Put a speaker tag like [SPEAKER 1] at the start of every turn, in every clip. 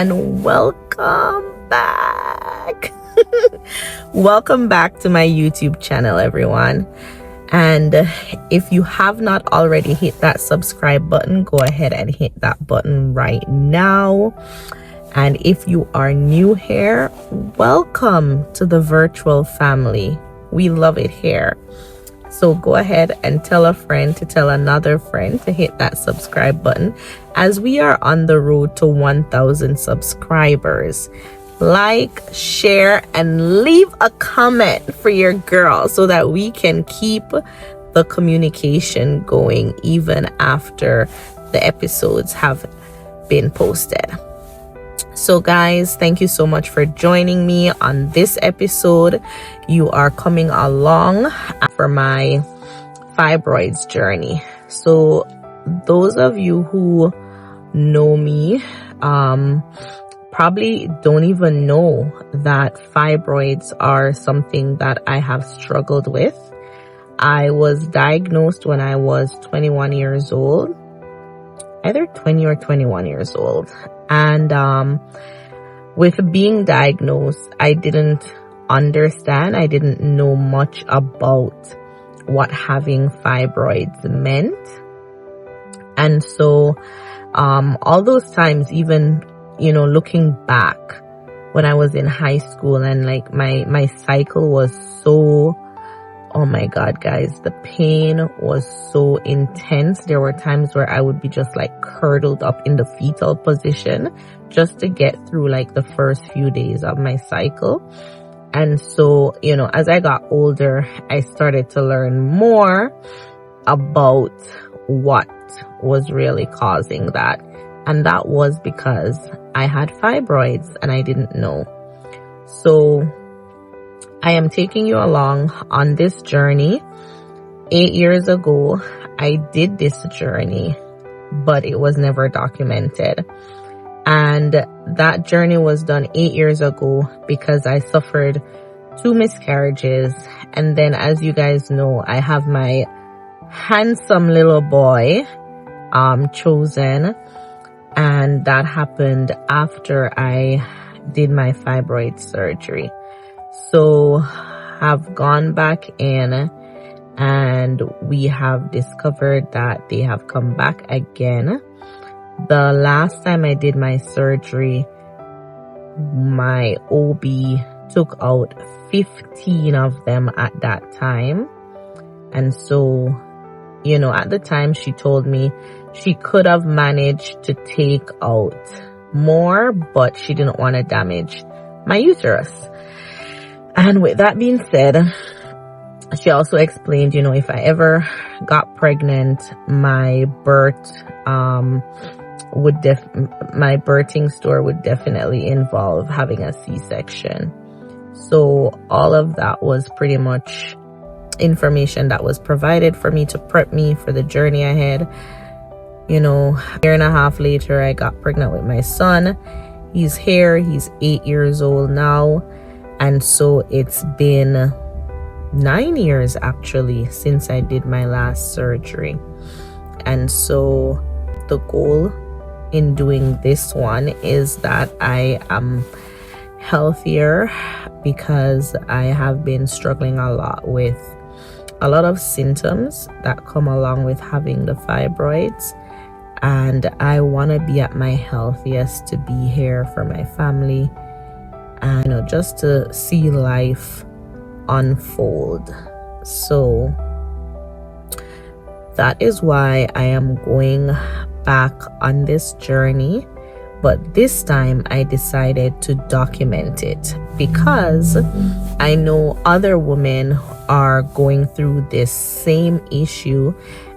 [SPEAKER 1] and welcome back. Welcome back to my YouTube channel, everyone. And if you have not already hit that subscribe button, go ahead and hit that button right now. And if you are new here, welcome to the virtual family. We love it here. So go ahead and tell a friend to tell another friend to hit that subscribe button as we are on the road to 1,000 subscribers. Like, share, and leave a comment for your girl so that we can keep the communication going even after the episodes have been posted. So guys, thank you so much for joining me on this episode. You are coming along for my fibroids journey. So those of you who know me probably don't even know that fibroids are something that I have struggled with. I was diagnosed when I was 21 years old, either 20 or 21 years old. And with being diagnosed, I didn't understand. I didn't know much about what having fibroids meant. And so all those times, even, you know, looking back when I was in high school and like my cycle was so, oh my God, guys, the pain was so intense. There were times where I would be just like curdled up in the fetal position just to get through like the first few days of my cycle. And so, you know, as I got older, I started to learn more about what was really causing that. And that was because I had fibroids and I didn't know. So I am taking you along on this journey. 8 years ago, I did this journey, but it was never documented. And that journey was done 8 years ago because I suffered 2 miscarriages. And then, as you guys know, I have my handsome little boy, chosen. And that happened after I did my fibroid surgery. So I've gone back in and we have discovered that they have come back again. The last time I did my surgery, my OB took out 15 of them at that time. And so, you know, at the time she told me she could have managed to take out more, but she didn't want to damage my uterus. And with that being said, she also explained, you know, if I ever got pregnant, my my birthing story would definitely involve having a C-section. So all of that was pretty much information that was provided for me to prep me for the journey ahead. You know, a year and a half later, I got pregnant with my son. He's here. He's 8 years old now. And so it's been 9 years actually since I did my last surgery. And so the goal in doing this one is that I am healthier because I have been struggling a lot with a lot of symptoms that come along with having the fibroids. And I want to be at my healthiest to be here for my family and, you know, just to see life unfold. So that is why I am going back on this journey. But this time I decided to document it because I know other women are going through this same issue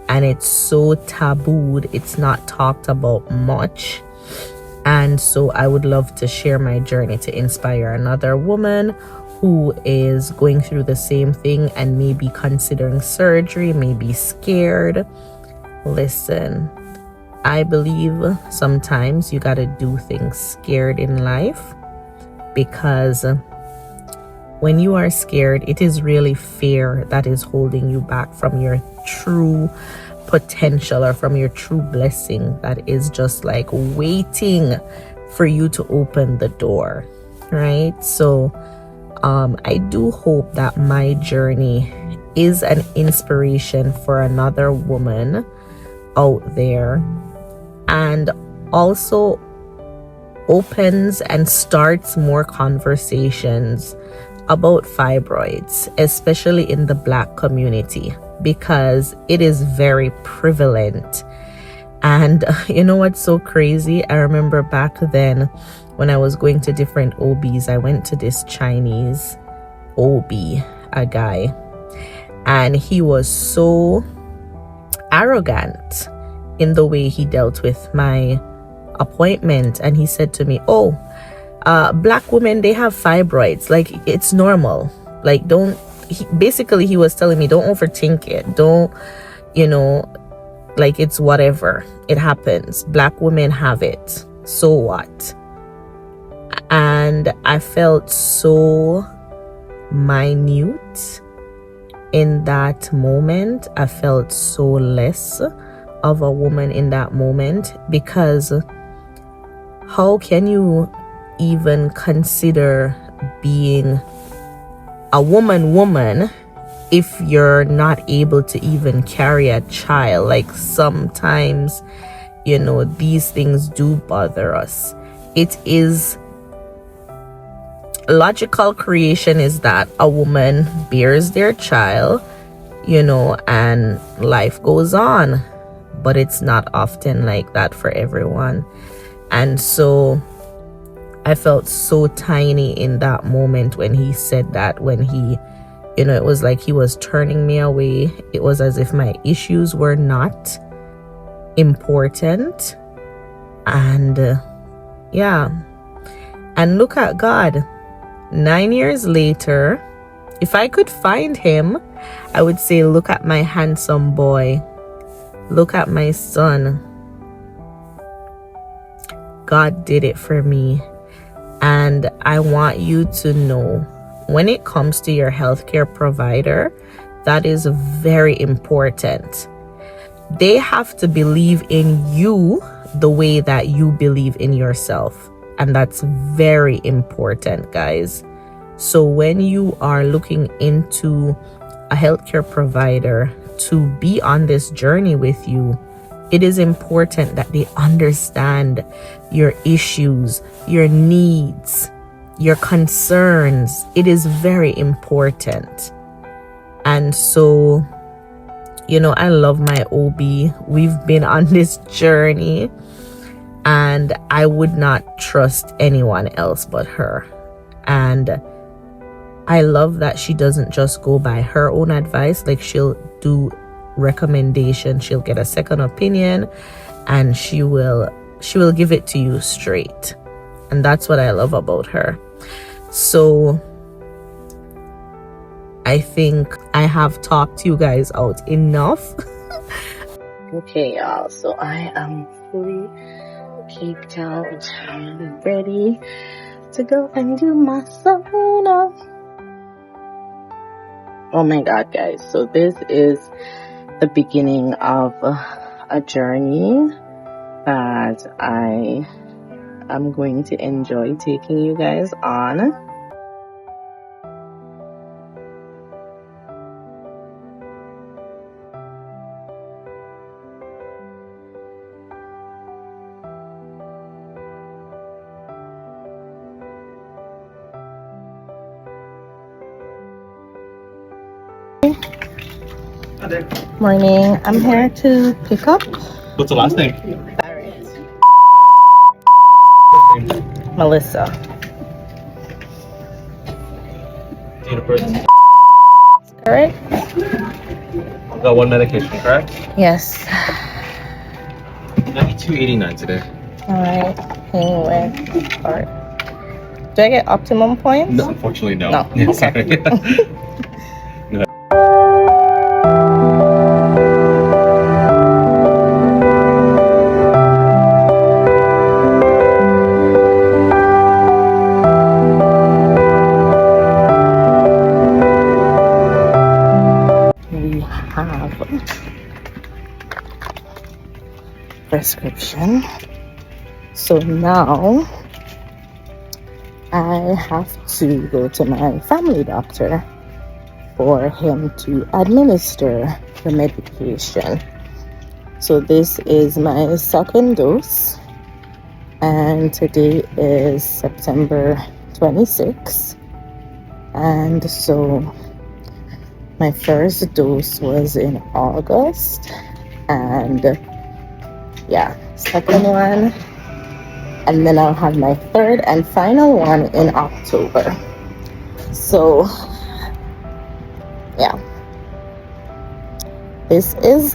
[SPEAKER 1] and it's so tabooed. It's not talked about much. And so I would love to share my journey to inspire another woman who is going through the same thing and maybe considering surgery, maybe scared. Listen, I believe sometimes you gotta do things scared in life, because when you are scared, it is really fear that is holding you back from your true potential or from your true blessing that is just like waiting for you to open the door, right? So I do hope that my journey is an inspiration for another woman out there, and also opens and starts more conversations about fibroids, especially in the Black community, because it is very prevalent. And you know what's so crazy? I remember back then when I was going to different OBs, I went to this Chinese OB, a guy, and he was so arrogant in the way he dealt with my appointment. And he said to me, oh, Black women, they have fibroids, like it's normal, like basically he was telling me, don't overthink it, don't, like it's whatever, it happens, Black women have it, so what? And I felt so minute in that moment. I felt so less of a woman in that moment, because how can you even consider being a woman if you're not able to even carry a child? Like sometimes, these things do bother us. It is logical creation is that a woman bears their child, and life goes on, but it's not often like that for everyone. And so I felt so tiny in that moment when he said that, when he, it was like he was turning me away. It was as if my issues were not important. And and look at God. 9 years later, if I could find him, I would say, look at my handsome boy. Look at my son. God did it for me. And I want you to know, when it comes to your healthcare provider, that is very important. They have to believe in you the way that you believe in yourself. And that's very important, guys. So when you are looking into a healthcare provider to be on this journey with you, it is important that they understand your issues, your needs, your concerns. It is very important. And so, I love my OB. We've been on this journey, and I would not trust anyone else but her. And I love that she doesn't just go by her own advice. Like, she'll do recommendation, she'll get a second opinion, and she will give it to you straight. And that's what I love about her. So I think I have talked you guys out enough. Okay, y'all, so I am fully caked out and ready to go and do my sauna. Oh my god, guys, so this is the beginning of a journey that I am going to enjoy taking you guys on. Morning. I'm here to pick up.
[SPEAKER 2] What's the last name?
[SPEAKER 1] Melissa.
[SPEAKER 2] Date of birth.
[SPEAKER 1] Correct?
[SPEAKER 2] Got one medication, correct?
[SPEAKER 1] Yes.
[SPEAKER 2] 92.89 today.
[SPEAKER 1] Alright. Anyway. Alright. Do I get optimum points?
[SPEAKER 2] No, unfortunately, no.
[SPEAKER 1] No.
[SPEAKER 2] Yeah,
[SPEAKER 1] Okay.
[SPEAKER 2] sorry.
[SPEAKER 1] Prescription. So now
[SPEAKER 3] I have to go to my family doctor for him to administer the medication. So this is my second dose, and today is September 26th. And so my first dose was in August, and yeah, second one, and then I'll have my third and final one in October. So yeah, this is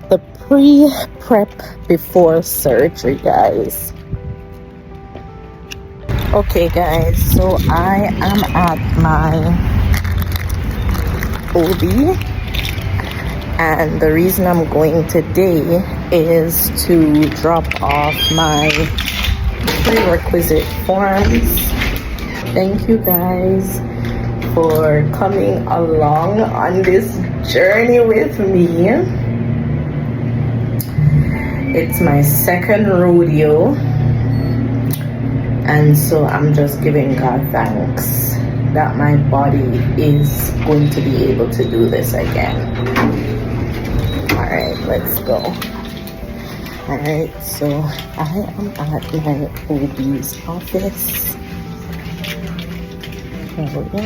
[SPEAKER 3] the pre-prep before surgery, guys. Okay guys, so I am at my OB, and the reason I'm going today is to drop off my prerequisite forms. Thank you guys for coming along on this journey with me. It's my second rodeo, and so I'm just giving God thanks that my body is going to be able to do this again. Alright, let's go. Alright, so I am at my OB's office. Here we go.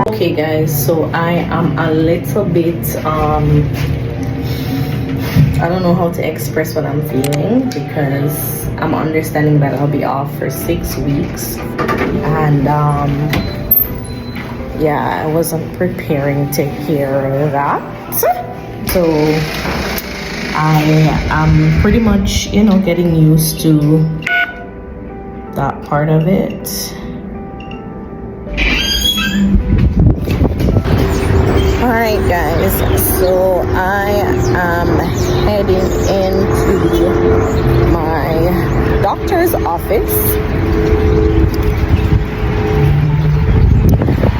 [SPEAKER 3] Okay guys, so I am a little bit I don't know how to express what I'm feeling, because I'm understanding that I'll be off for 6 weeks, and yeah, I wasn't preparing to hear that. So I am pretty much, you know, getting used to that part of it. Alright guys, so I am heading into my doctor's office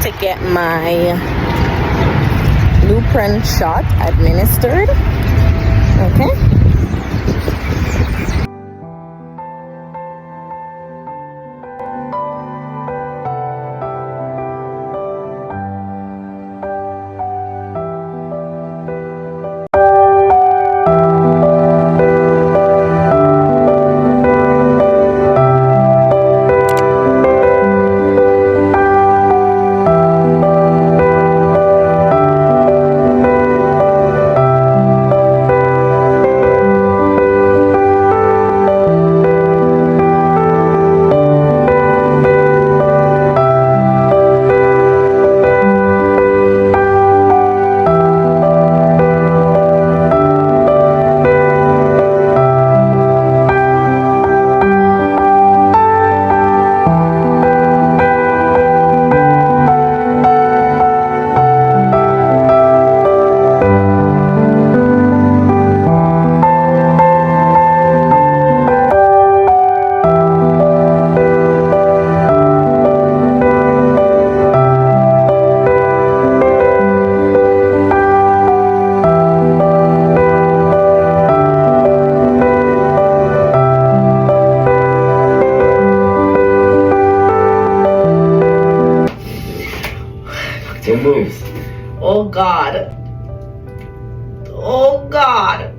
[SPEAKER 3] to get my Lupron shot administered. Okay. Oh God. Oh God.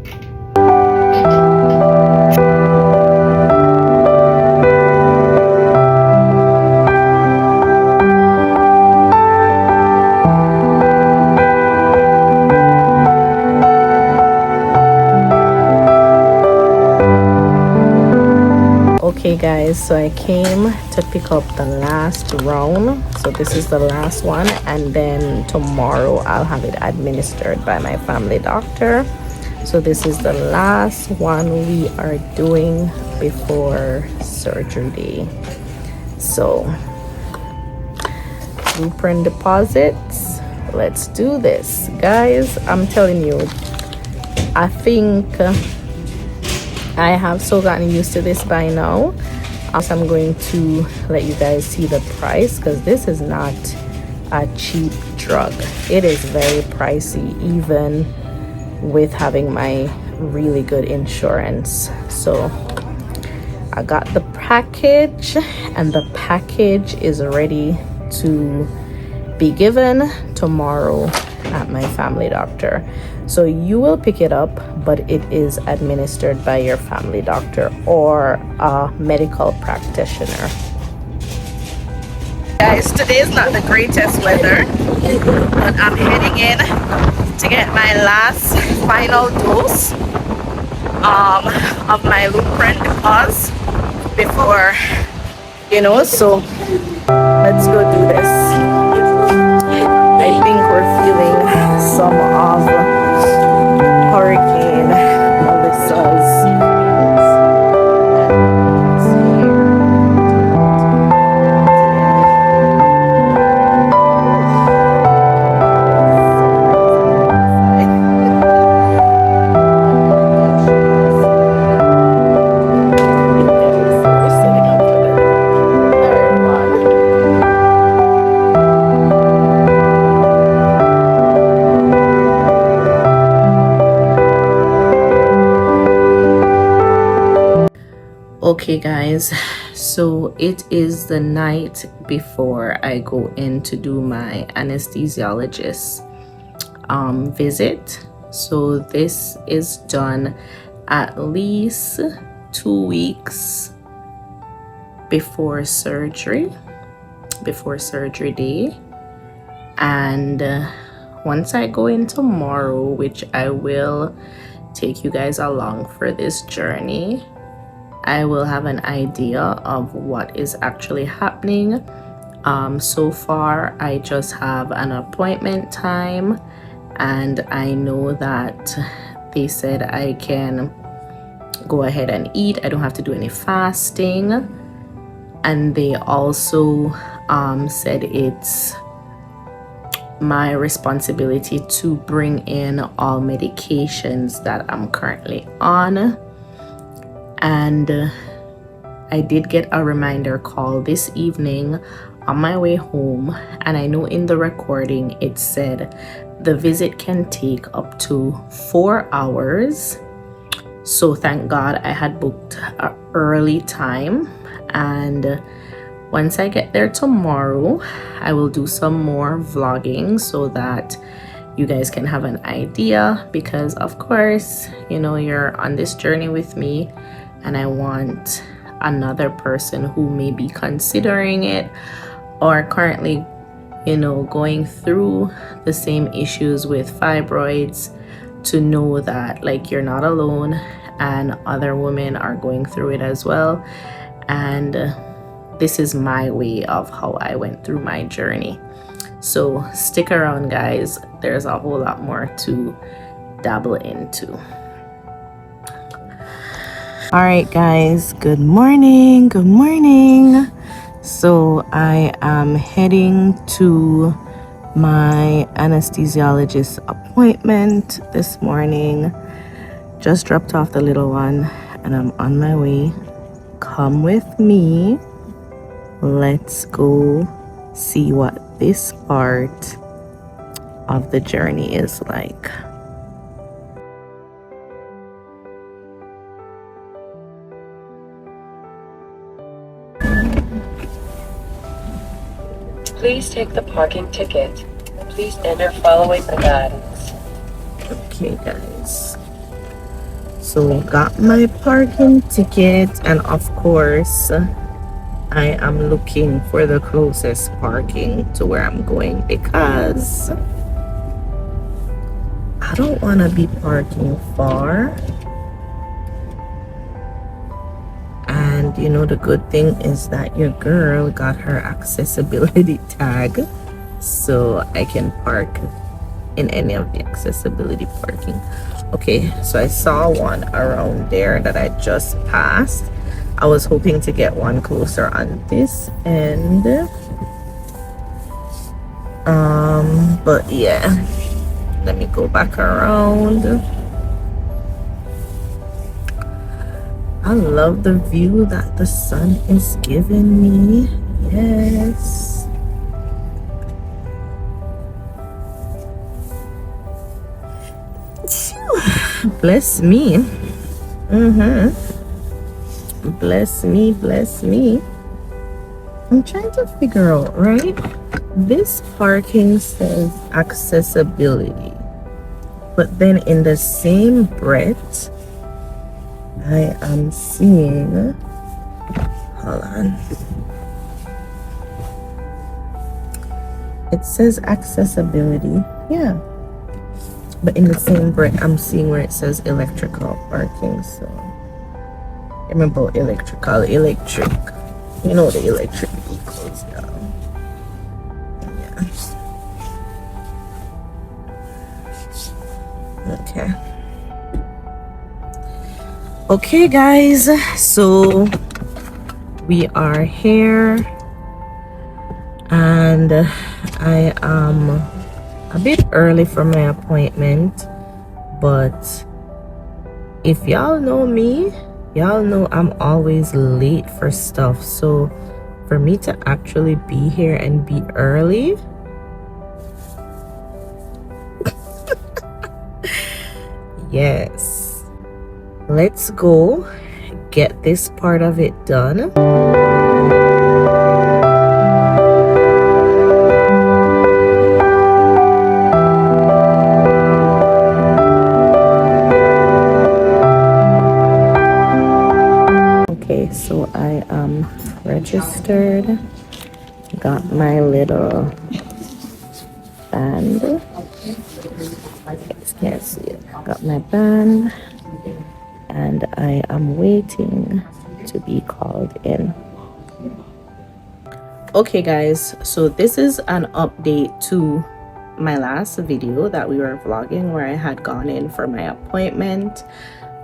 [SPEAKER 3] Okay guys, so I came to pick up the last round, so this is the last one, and then tomorrow I'll have it administered by my family doctor. So this is the last one we are doing before surgery day. So blueprint deposits. Let's do this, guys. I'm telling you, I think I have so gotten used to this by now. I'm going to let you guys see the price, because this is not a cheap drug. It is very pricey, even with having my really good insurance. So I got the package, and the package is ready to be given tomorrow at my family doctor. So you will pick it up, but it is administered by your family doctor or a medical practitioner. Guys, today is not the greatest weather, but I'm heading in to get my last final dose of my blueprint deposit before, so let's go do this. I think we're feeling some of Hurricane Melissa's Okay guys, so it is the night before I go in to do my anesthesiologist visit. So this is done at least 2 weeks before surgery day. And once I go in tomorrow, which I will take you guys along for this journey, I will have an idea of what is actually happening. So far, I just have an appointment time, and I know that they said I can go ahead and eat. I don't have to do any fasting. And they also said it's my responsibility to bring in all medications that I'm currently on. And I did get a reminder call this evening on my way home, and I know in the recording it said the visit can take up to 4 hours. So thank God I had booked an early time, and once I get there tomorrow, I will do some more vlogging so that you guys can have an idea, because of course, you're on this journey with me, and I want another person who may be considering it or currently, going through the same issues with fibroids to know that you're not alone, and other women are going through it as well. And this is my way of how I went through my journey. So stick around, guys. There's a whole lot more to dabble into. All right, guys, good morning. So I am heading to my anesthesiologist appointment this morning. Just dropped off the little one, and I'm on my way. Come with me. Let's go see what this part of the journey is like.
[SPEAKER 4] Please take the parking ticket. Please enter following the guidance.
[SPEAKER 3] Okay, guys. So got my parking ticket, and of course, I am looking for the closest parking to where I'm going, because I don't want to be parking far. And the good thing is that your girl got her accessibility tag, so I can park in any of the accessibility parking. Okay, so I saw one around there that I just passed. I was hoping to get one closer on this end,
[SPEAKER 1] But yeah, let me go back around. I love the view that the sun is giving me. Yes. Bless me. Bless me, bless me. I'm trying to figure out, right? This parking says accessibility, but then in the same breath, I am seeing, hold on. It says accessibility, yeah. But in the same breath, I'm seeing where it says electrical parking. So, remember electric. You know the electric vehicles, yeah. Okay. Okay, guys. So we are here, and I am a bit early for my appointment, but if y'all know me, y'all know I'm always late for stuff. So for me to actually be here and be early, yes, let's go get this part of it done. So I am registered, got my little band, you guys can't see it, got my band, and I am waiting to be called in. Okay guys, so this is an update to my last video that we were vlogging where I had gone in for my appointment.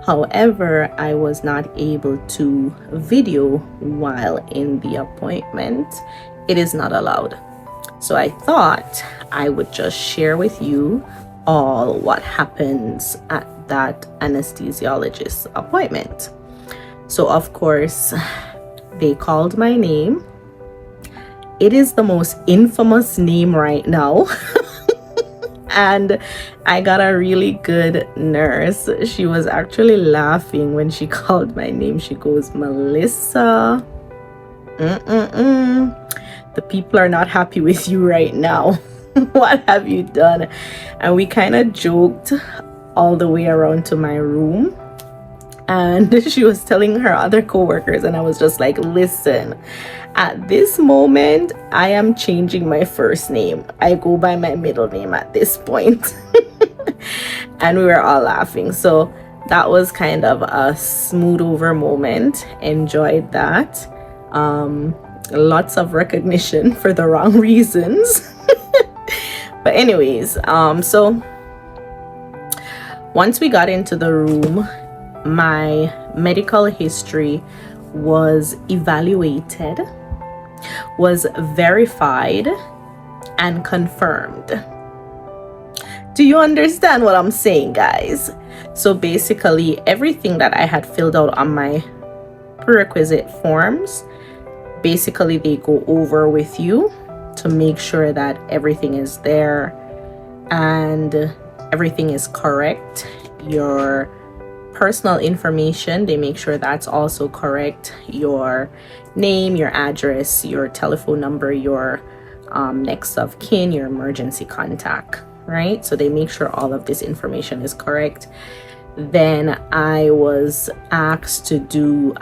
[SPEAKER 1] However, I was not able to video while in the appointment. It is not allowed. So I thought I would just share with you all what happens at that anesthesiologist's appointment. So of course, they called my name. It is the most infamous name right now. And I got a really good nurse. She was actually laughing when she called my name. She goes, Melissa, the people are not happy with you right now. What have you done? And we kind of joked all the way around to my room. And she was telling her other coworkers, and I was just like, listen, at this moment, I am changing my first name. I go by my middle name at this point. And we were all laughing. So that was kind of a smooth over moment. Enjoyed that. Lots of recognition for the wrong reasons. But anyways, so once we got into the room, my medical history was evaluated, was verified, and confirmed. Do you understand what I'm saying, guys? So basically, everything that I had filled out on my prerequisite forms, basically they go over with you to make sure that everything is there and everything is correct. Your personal information, they make sure that's also correct. Your name, your address, your telephone number, your next of kin, your emergency contact, right? So they make sure all of this information is correct. Then I was asked to do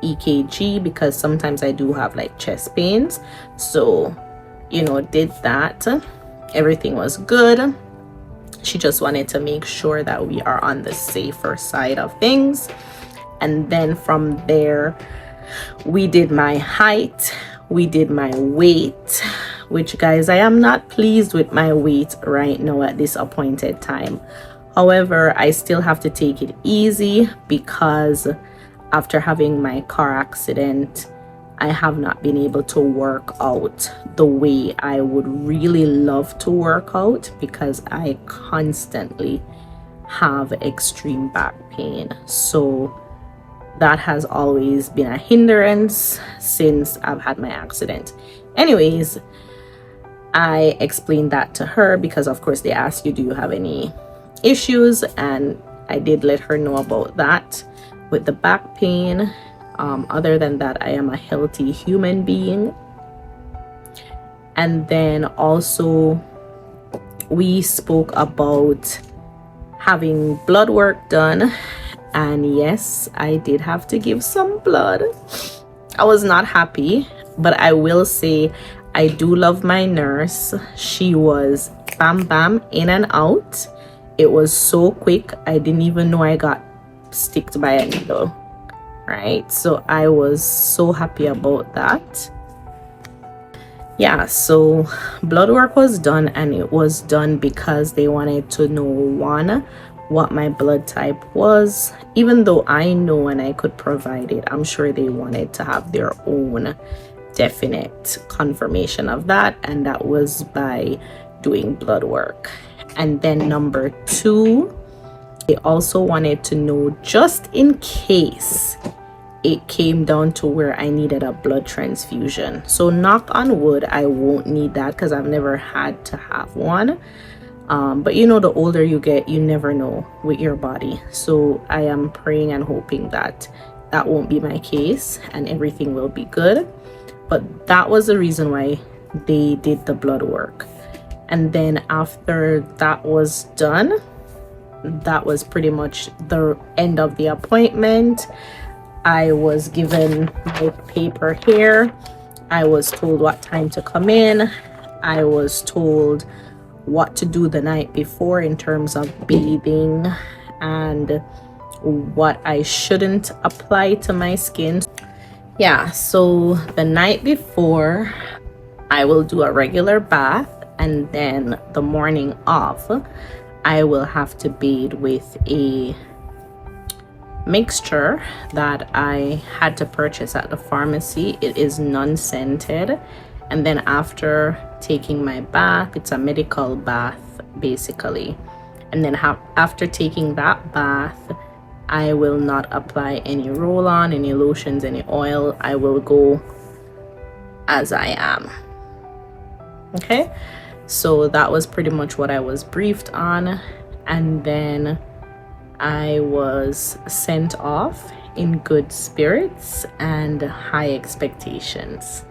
[SPEAKER 1] EKG because sometimes I do have like chest pains. So, you know, did that. Everything was good. She just wanted to make sure that we are on the safer side of things. And then from there, we did my height, we did my weight, which, guys, I am not pleased with my weight right now at this appointed time. However, I still have to take it easy because after having my car accident,
[SPEAKER 3] I have not been able to work out the way I would really love to work out because I constantly have extreme back pain. So that has always been a hindrance since I've had my accident. Anyways, I explained that to her because of course they ask you, do you have any issues? And I did let her know about that with the back pain. Other than that, I am a healthy human being. And then also we spoke about having blood work done. And yes, I did have to give some blood. I was not happy, but I will say I do love my nurse. She was bam bam, in and out. It was so quick. I didn't even know I got sticked by a needle, right? So I was so happy about that. Yeah, so blood work was done, and it was done because they wanted to know, one, what my blood type was. Even though I know and I could provide it, I'm sure they wanted to have their own definite confirmation of that, and that was by doing blood work. And then number two, they also wanted to know, just in case it came down to where I needed a blood transfusion. So knock on wood, I won't need that because I've never had to have one. But you know, the older you get, you never know with your body. So I am praying and hoping that that won't be my case and everything will be good. But that was the reason why they did the blood work. And then after that was done, that was pretty much the end of the appointment. I was given my paper here. I was told what time to come in. I was told what to do the night before in terms of bathing and what I shouldn't apply to my skin. Yeah, so the night before, I will do a regular bath, and then the morning of, I will have to bathe with a mixture that I had to purchase at the pharmacy. It is non-scented. And then after taking my bath, it's a medical bath basically. And then after taking that bath, I will not apply any roll-on, any lotions, any oil. I will go as I am. Okay, so that was pretty much what I was briefed on. And then I was sent off in good spirits and high expectations.